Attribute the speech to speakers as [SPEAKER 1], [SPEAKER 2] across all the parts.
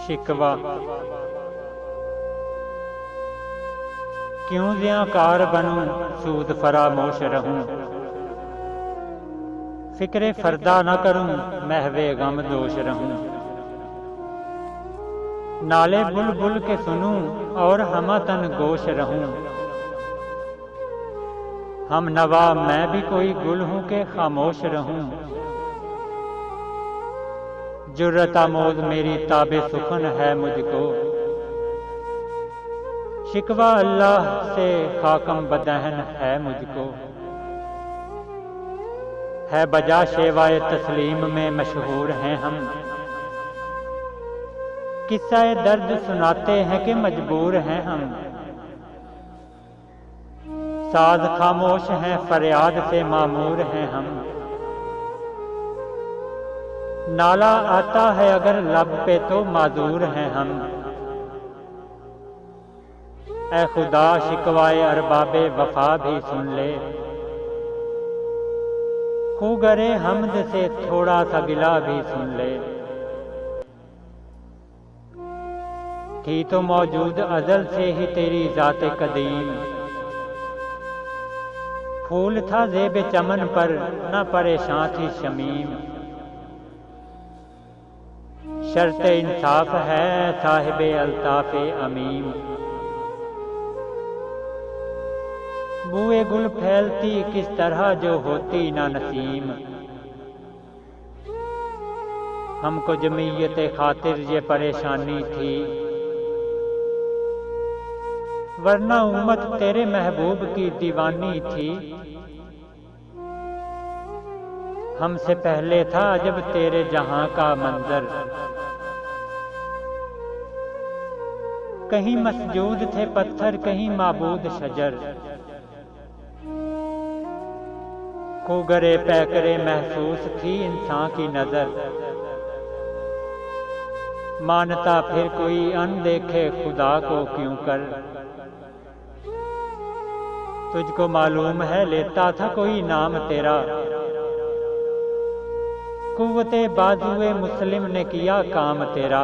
[SPEAKER 1] शिकवा क्यों ज़ियाकार बनूं सूद फरामोश रहूं। फिक्रे फरदा न करूं महवे गम दोष रहूं। नाले बुलबुल के सुनूं और हमतन गोश रहूं। हम नवा मैं भी कोई गुल हूं के खामोश रहूं। जुर्रत आमोज मेरी ताबे सुखन है मुझको। शिकवा अल्लाह से खाकम बदहन है मुझको। है बजा शेवाए तस्लीम में मशहूर हैं हम। किस्सा दर्द सुनाते हैं कि मजबूर हैं हम। साज खामोश हैं फरियाद से मामूर हैं हम। नाला आता है अगर लब पे तो माजूर हैं हम। ऐ खुदा शिकवाए अरबाबे वफा भी सुन ले। खूगरे हमद से थोड़ा सा गिला भी सुन ले। थी तो मौजूद अजल से ही तेरी जाते कदीम। फूल था ज़ेबे चमन पर न परेशान थी शमीम। शर्त इंसाफ है साहिबे अल्ताफ़े अमीम। बुए गुल फैलती किस तरह जो होती ना नसीम। हमको जमीयत खातिर ये परेशानी थी। वरना उम्मत तेरे महबूब की दीवानी थी। हमसे पहले था जब तेरे जहां का मंजर। कहीं मसजूद थे पत्थर कहीं माबूद शजर। खूगरे पैकरे महसूस थी इंसान की नजर। मानता फिर कोई अनदेखे खुदा को क्यों कर। तुझको मालूम है लेता था कोई नाम तेरा। कुव्वते बाजुए मुस्लिम ने किया काम तेरा।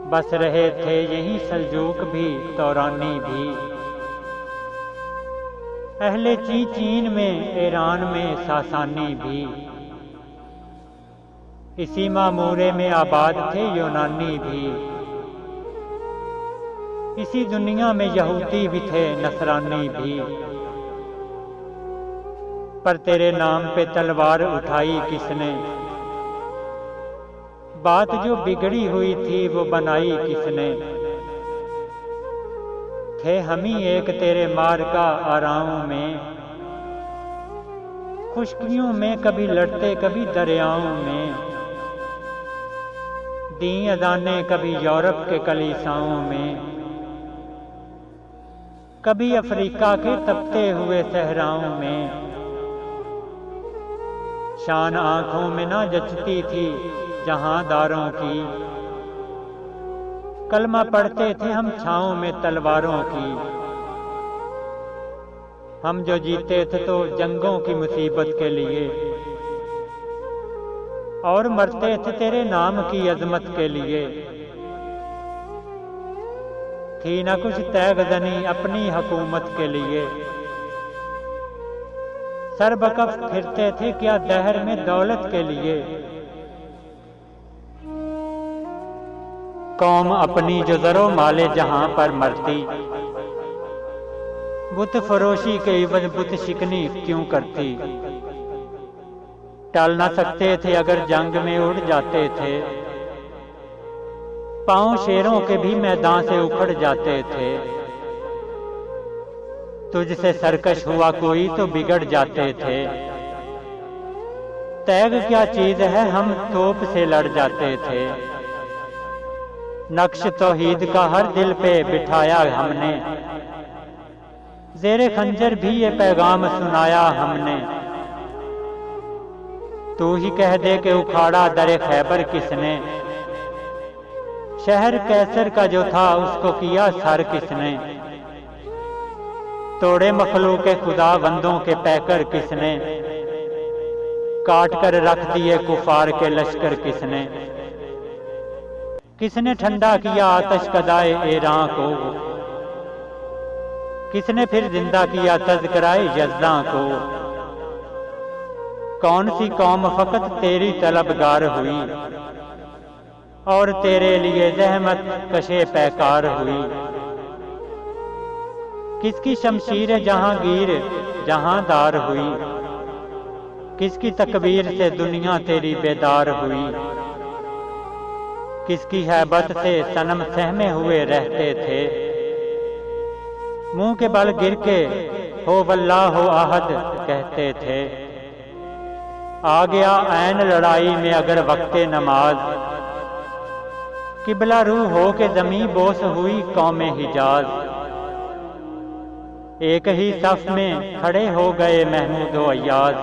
[SPEAKER 1] बस रहे थे यहीं सल्जूक भी तौरानी भी। अहले चीन में ईरान में सासानी भी। इसी मामूरे में आबाद थे यूनानी भी। इसी दुनिया में यहूदी भी थे नसरानी भी। पर तेरे नाम पे तलवार उठाई किसने। बात जो बिगड़ी हुई थी वो बनाई किसने। थे हम ही एक तेरे मार का आराओं में। खुशकियों में कभी लड़ते कभी दरियाओं में। दी अजाने कभी यूरोप के कलीसाओं में। कभी अफ्रीका के तपते हुए सहराओं में। शान आंखों में ना जचती थी जहांदारों की। कलमा पढ़ते थे हम छाँव में तलवारों की। हम जो जीते थे तो जंगों की मुसीबत के लिए। और मरते थे तेरे नाम की अजमत के लिए। थी ना कुछ तैगजनी अपनी हुकूमत के लिए। सरबकफ फिरते थे क्या दहर में दौलत के लिए। कौम अपनी जो जरो माले जहां पर मरती। बुत फरोशी के इवज बुत शिकनी क्यों करती। टल ना सकते थे अगर जंग में उड़ जाते थे। पांव शेरों के भी मैदान से उखड़ जाते थे। तुझसे सरकश हुआ कोई तो बिगड़ जाते थे। तैग क्या चीज है हम तोप से लड़ जाते थे। नक्श तौहीद का हर दिल पे बिठाया हमने। ज़ेरे खंजर भी ये पैगाम सुनाया हमने। तू ही कह दे के उखाड़ा दरे खैबर किसने। शहर कैसर का जो था उसको किया सर किसने। तोड़े मखलूक खुदा बंदों के पैकर किसने। काट कर रख दिए कुफार के लश्कर किसने ठंडा किया आतश कदाए ईरान को, किसने फिर जिंदा किया तज़किराए यज़्दां को। कौन सी कौम फकत तेरी तलबगार हुई और तेरे लिए जहमत कशे पैकार हुई। किसकी शमशीर जहांगीर जहांदार हुई, किसकी तकबीर से दुनिया तेरी बेदार हुई। किसकी हैबत से सनम सहमे हुए रहते थे, मुंह के बल गिर के हो वल्लाह हो आहद कहते थे। आ गया ऐन लड़ाई में अगर वक्ते नमाज, किबला रूह हो के जमीन बोस हुई कौमे हिजाज। एक ही सफ में खड़े हो गए महमूद व अय्याज,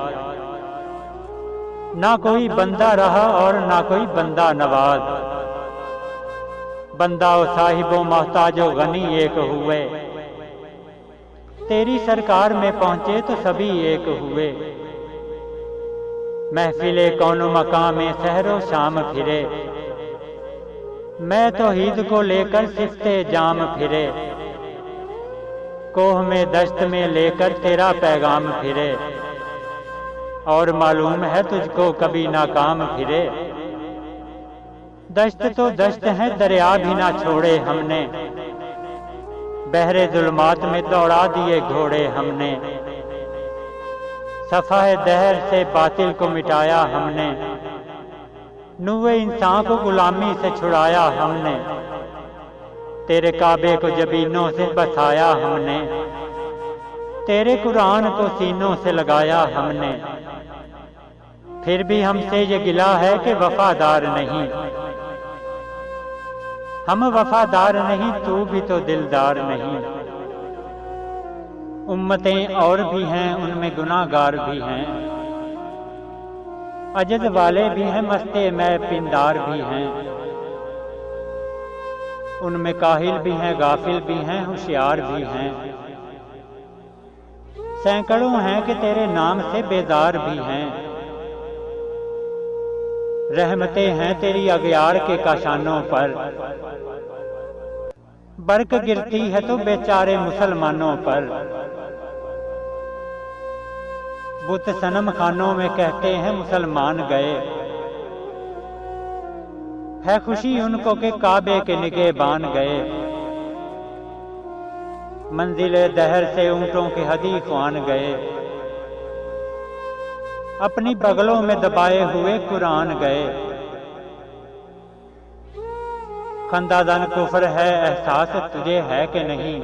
[SPEAKER 1] ना कोई बंदा रहा और ना कोई बंदा नवाज। बंदा ओ साहिबो मोहताजो गनी एक हुए, तेरी सरकार में पहुंचे तो सभी एक हुए। महफिले कौनो मकाम में सहरो शाम फिरे, मैं तौहीद को लेकर सिफ्ते जाम फिरे। कोह में दश्त में लेकर तेरा पैगाम फिरे, और मालूम है तुझको कभी नाकाम फिरे। दश्त तो दश्त है दरिया भी ना छोड़े हमने, बहरे जुल्मात में दौड़ा दिए घोड़े हमने। सफ़ाए दहर से बातिल को मिटाया हमने, नूए इंसान को गुलामी से छुड़ाया हमने। तेरे काबे को जबीनों से बसाया हमने, तेरे कुरान को सीनों से लगाया हमने। फिर भी हमसे ये गिला है कि वफादार नहीं, हम वफादार नहीं तू भी तो दिलदार नहीं। उम्मतें और भी हैं उनमें गुनाहगार भी हैं, अजद वाले भी हैं मस्ते मैं पिंदार भी हैं। उनमें काहिल भी हैं गाफिल भी हैं होशियार भी हैं। सैकड़ों हैं कि तेरे नाम से बेदार भी हैं। रहमतें हैं तेरी अगयार के काशानों पर, बरक गिरती है तो बेचारे मुसलमानों पर। बुत सनम खानों में कहते हैं मुसलमान गए, है खुशी उनको के काबे के निगहबान गए। मंजिले दहर से ऊंटों के हदी ख्वान गए, अपनी बगलों में दबाए हुए कुरान गए। खंदादन कुफर है एहसास तुझे है कि नहीं,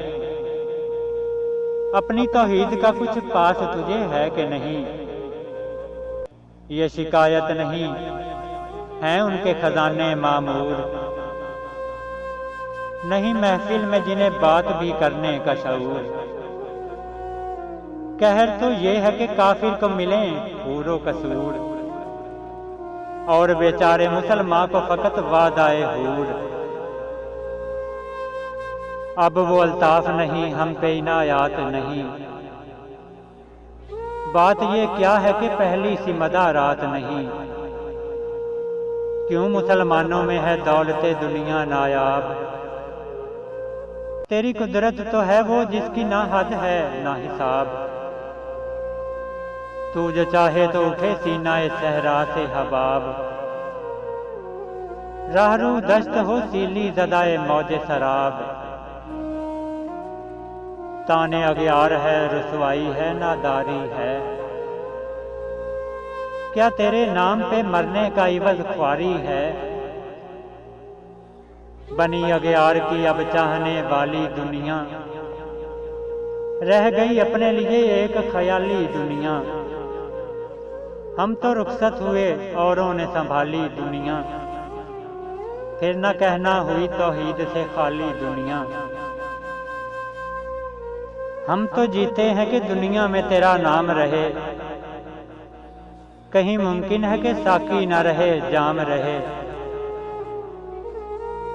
[SPEAKER 1] अपनी तौहीद का कुछ पास तुझे है कि नहीं। ये शिकायत नहीं हैं उनके खजाने मामूर, नहीं महफिल में जिन्हें बात भी करने का शऊर। कहर तो ये है कि काफिर को मिले पूरो कसूर, और बेचारे मुसलमान को फकत वादाए हूर। अब वो अल्ताफ नहीं हम पे इनायात नहीं, बात ये क्या है कि पहली सी मदारात नहीं। क्यों मुसलमानों में है दौलते दुनिया नायाब, तेरी कुदरत तो है वो जिसकी ना हद है ना हिसाब। तू जो चाहे तो उठे सीनाए सहरा से हबाब, राहरू दश्त हो सीली ज़दाए मौजे शराब। ताने अगयार है रुसवाई है नादारी है, क्या तेरे नाम पे मरने का इवज़ ख्वारी है। बनी अगयार की अब चाहने वाली दुनिया, रह गई अपने लिए एक ख्याली दुनिया। हम तो रुखसत हुए औरों ने संभाली दुनिया, फिर न कहना हुई तौहीद से खाली दुनिया। हम तो जीते हैं कि दुनिया में तेरा नाम रहे, कहीं मुमकिन है कि साकी न रहे जाम रहे।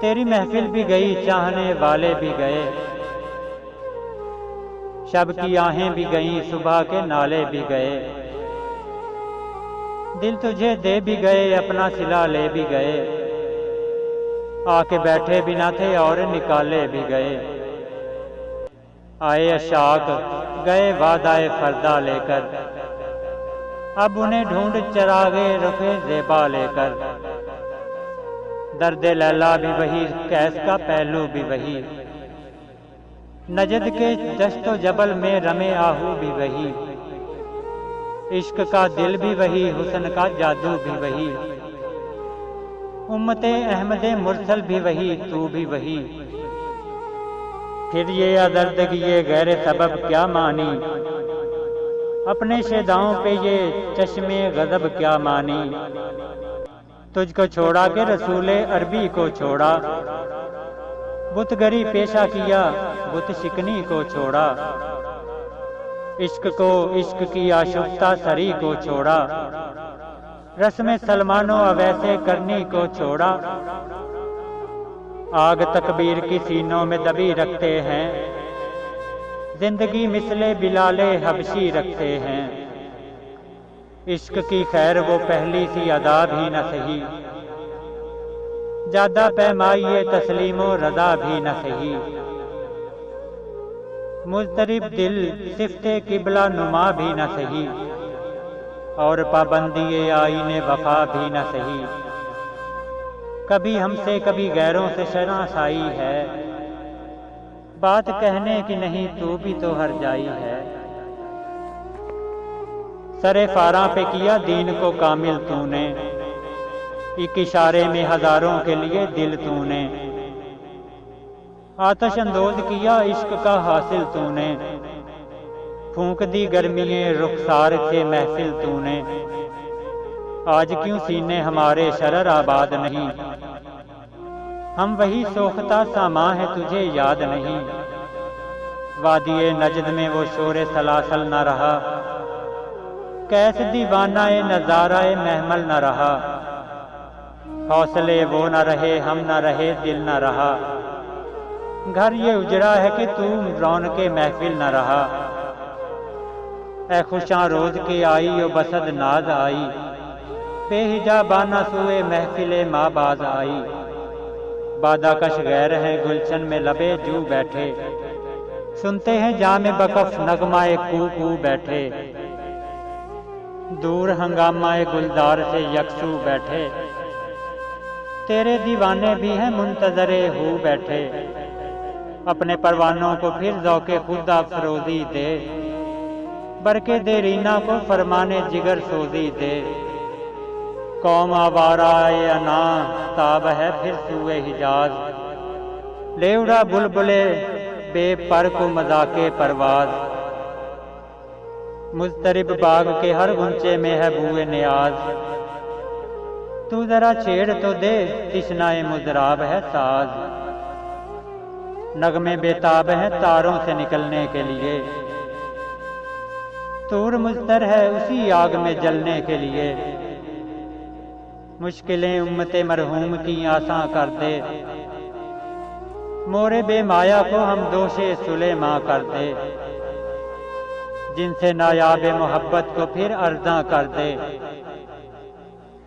[SPEAKER 1] तेरी महफिल भी गई चाहने वाले भी गए, शब की आहें भी गईं सुबह के नाले भी गए। दिल तुझे दे भी गए, अपना सिला ले भी गए, आके बैठे भी ना थे और निकाले भी गए। आए अशाक गए वादाए फरदा लेकर, अब उन्हें ढूंढ चरागे रुखे ज़ेबा लेकर। दर्द लैला भी वही, कैस का पहलू भी वही, नजद के दश्तो जबल में रमे आहू भी वही। इश्क का दिल भी वही, हुस्न का जादू भी वही, उम्मते अहमदे मुरसल भी वही, तू भी वही। फिर ये अदर्दगी ये गैर सबब क्या मानी, अपने शेदाओं पे ये चश्मे गजब क्या मानी। तुझको छोड़ा के रसूले अरबी को छोड़ा, बुतगरी पेशा किया बुत शिकनी को छोड़ा। इश्क को इश्क की आशुफ्ता सरी को छोड़ा, रस्म सलमानो अवैसे करनी को छोड़ा। आग तकबीर की सीनों में दबी रखते हैं, जिंदगी मिसले बिलाले हबशी रखते हैं। इश्क की खैर वो पहली सी अदा भी न सही, ज्यादा पैमाइए तस्लीमो रदा भी न सही। मुज़तरिब दिल सिफ्ते किबला नुमा भी न सही, और पाबंदी आईने वफा भी न सही। कभी हमसे कभी गैरों से शनासाई है, बात कहने की नहीं तू भी तो हर जाई है। सरे फारा पे किया दीन को कामिल तूने, एक इशारे में हजारों के लिए दिल तूने। आतश अंदोज किया इश्क का हासिल तूने, फूंक दी गर्मिये रुखसार से महफिल तूने। आज क्यों सीने हमारे शरर आबाद नहीं, हम वही सोखता सामा है तुझे याद नहीं। वादिये नजद में वो शोरे सलासल न रहा, कैस दीवानाए नजाराए महमल न रहा। हौसले वो न रहे हम न रहे दिल न रहा, घर ये उजड़ा है कि तू रौनके महफिल न रहा। ए खुशां रोज के आई ओ बसद नाज आई, बेहिजाबाना सुए महफिले माँ बाज आई। बादाकश गैर हैं गुलशन में लबे जू बैठे, सुनते हैं जामे बकफ नगमाए कू कू बैठे। दूर हंगामाए गुलदार से यकसू बैठे, तेरे दीवाने भी हैं मुंतजरे हो बैठे। अपने परवानों को फिर ज़ौके खुदा फरोजी दे, बरके दे रीना को फरमाने जिगर सोजी दे। कौम आवाराए अना ताब है फिर सूए हिजाज, ले उड़ा बुलबुले बेपर को मजाके परवाज। मुज़तरिब बाग के हर गुंचे में है बूए नियाज, तू जरा छेड़ तो दे तिश्नाए मुजराब है साज। नगमे बेताब हैं तारों से निकलने के लिए, तूर मुज़तर है उसी आग में जलने के लिए। मुश्किलें उम्मते मरहूम की आसान कर दे, मोरे बेमाया को हम दोषे सुलेमा कर दे। जिनसे नायाब मोहब्बत को फिर अर्जा कर दे,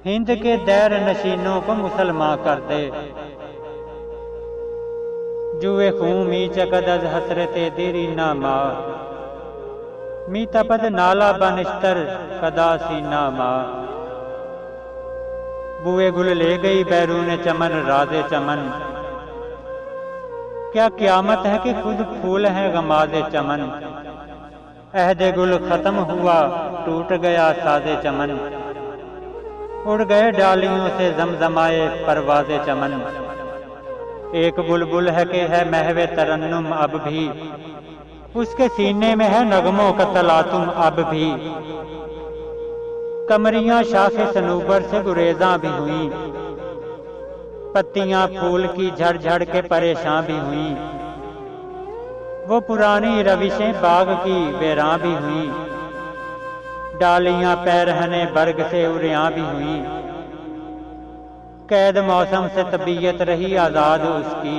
[SPEAKER 1] हिंद के दैर नशीनों को मुसलमान कर दे। जुए खूं मी चकदज हसरते दिरीना मा, मी तपद नाला बनिश्तर कदा सीना मा। बुए गुल ले गई बैरून चमन राजे चमन, क्या क्यामत है कि खुद फूल है गमाजे चमन। अहदे गुल खत्म हुआ टूट गया साजे चमन, उड़ गए डालियों से जमजमाए परवाजे चमन। एक बुलबुल है कि है महवे तरन्नुम अब भी, उसके सीने में है नगमों का तलातुम अब भी। कमरियां शाखे सनूबर से गुरेजा भी हुई, पत्तियां फूल की झड़ झड़ के परेशान भी हुई। वो पुरानी रविशें बाग की बेरां भी हुई, डालियां पैरहने बर्ग से उरियां भी हुई। कैद मौसम से तबीयत रही आजाद उसकी,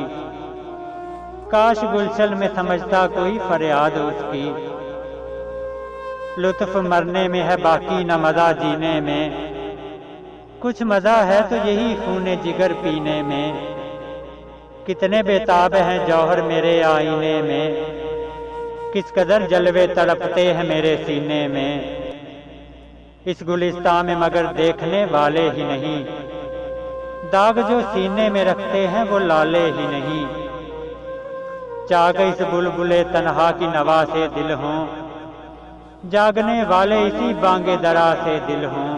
[SPEAKER 1] काश गुलशन में समझता कोई फरियाद उसकी। लुत्फ मरने में है बाकी न मजा जीने में, कुछ मज़ा है तो यही खूने जिगर पीने में, कितने बेताब हैं जौहर मेरे आईने में, किस कदर जलवे तड़पते हैं मेरे सीने में। इस गुलिस्तान में मगर देखने वाले ही नहीं, दाग जो सीने में रखते हैं वो लाले ही नहीं। जाग इस बुलबुले तन्हा की नवा से दिल हों, जागने वाले इसी बांगे दरा से दिल हों,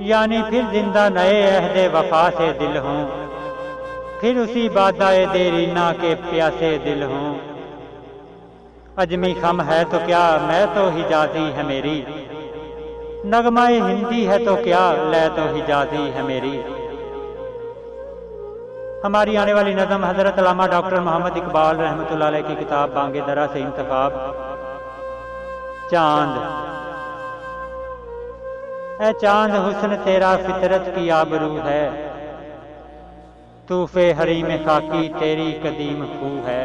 [SPEAKER 1] यानी फिर जिंदा नए अहदे वफा से दिल हों, फिर उसी बादाए देरीना के प्यासे दिल हों। अजमी खम है तो क्या मैं तो हिजाजी है मेरी, नगमाए हिंदी है तो क्या लय तो हिजाजी है मेरी। हमारी आने वाली नज़म हजरत अल्लामा डॉक्टर मोहम्मद इकबाल रहमतुल्लाह अलैह की किताब बांगे दरा से इंतखाब। चांद। ऐ चांद हुस्न तेरा फितरत की आबरू है, तूफे हरी में खाकी तेरी कदीम खू है।